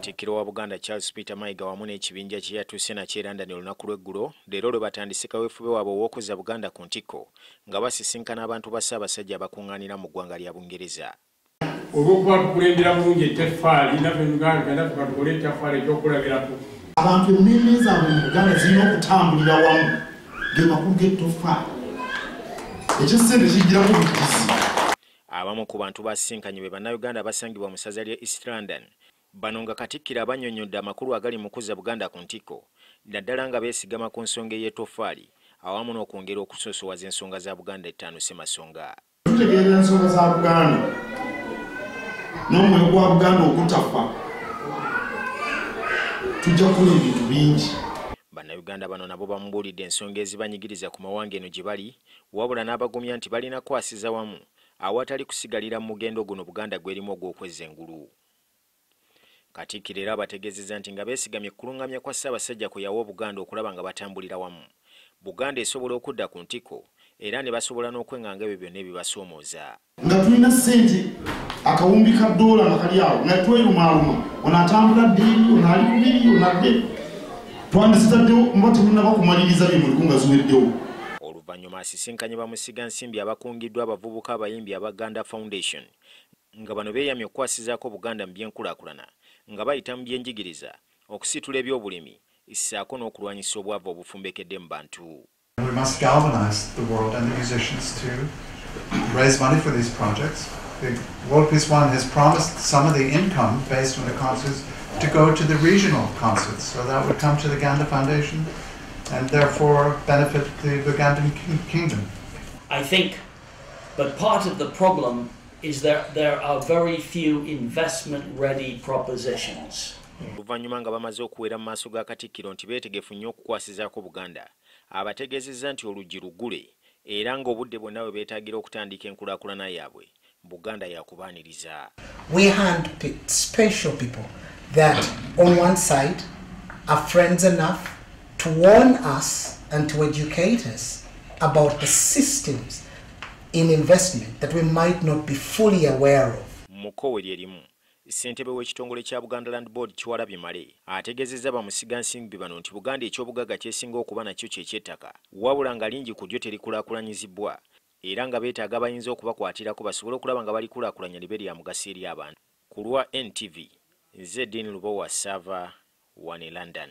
Katikkiro wa Buganda Charles Peter Mayiga wamu n'ekibinja kye yatuuse nakyo era ndani olunaku lw'eggulo leero lwe batandise kaweefube waabwe ow'okuzza Buganda ku ntikko nga basisinkana abantu ba Ssaabasajja abakuŋŋaanira mu ggwanga lya Bungereza. Olw'okuba tukulembera bulungi etteffaali naffe Uganda tukatukole etteffaali ekyokulabirako. Abantu emmeme zaabwe mu Buganda zirina okutambulira wamu ge makulu g'ettoffaali eky'essente kijjiramu butuzi. Abamu ku bantu basisinkanye be bannayuganda abasangibwa mu ssaza lya East London. Bano nga Katikkiro abannyonnyodde amakulu agali mu kuzza Buganda ku ntikko naddala nga beesigama ku nsonga y'ettoffaali awamu n'okwongera okusoosowaza ensonga za Buganda ettaano ssemasonga. Tutegeera ensonga za Buganda n'omwoyo gwa Buganda ogutafa tujja kukola ebintu bingi. Bannayuganda bano nabo bamubuulidde ensonga ezibanyigiriza ku mawanga eno gye bali wabula n'abagumya nti balina kwasiza wamu awatali kusigalira mu mugendo guno Buganda gwerimu ogw'okwezza engulu. Katikkiro era bategeezezza nti nga beesigamye kulungamya kwa Ssaabasajja kwe yawa Buganda okulaba nga batambulira wamu Buganda esobola okudda ku ntikko era ne basobola n'okwenganga ebyo byonna ebibasoomooza. Nga tulina ssente akawumbi ka ddoola nga kali awo nga twelumaaluma ono atambula ddeeri ono ali kubiri ono adde twandizitaddewo muba temunnaba kumaliriza bye muliko nga ziweddewo. Oluvannyuma asisinkanye ba musiga nsimbi abakungiddwa abavubuka abayimbi aba Buganda Foundation nga bano beeyamye okukwasizaako Buganda mu by'enkulaakulana nga bayita mu byenjigiriza okusitula ebyobulimi issaako n'okulwanyisa obwavu obufumbekedde mu bantu. We must galvanize the world and the musicians to raise money for these projects. The World Peace One has promised some of the income based on the concerts to go to the regional concerts, so that would come to the Buganda Foundation and therefore benefit the Bugandan Kingdom. I think, but part of the problem is there are very few investment-ready propositions. Oluvannyuma nga bamaze okuwera mu maaso ga Katikkiro nti beetegefu nnyo okukwasizaako Buganda, abategeezezza nti oluggi luggule era ng'obudde bwonna bwe beetaagira okutandika enkulaakulana yaabwe Buganda yakubaaniriza. We handpicked special people that on one side are friends enough to warn us and to educate us about the systems in investment that we might not be fully aware of. Mukowe lyerimu ssentebe w'ekitongole kya Buganda Land Board Kiwalabye Male ategeezezza bamusiga nsimbi bano nti Buganda eky'obugagga kyesinga okuba nakyo ky'eky'ettaka wabula nga lingi ku lyo terikulaakulanyizibwa era nga beetaaga bayinza okubakwatirako basobole okulaba nga balikulaakulanya libe lya mugaso eri abantu. Ku lwa NTV, nze Dean Lubowa Sava, One London.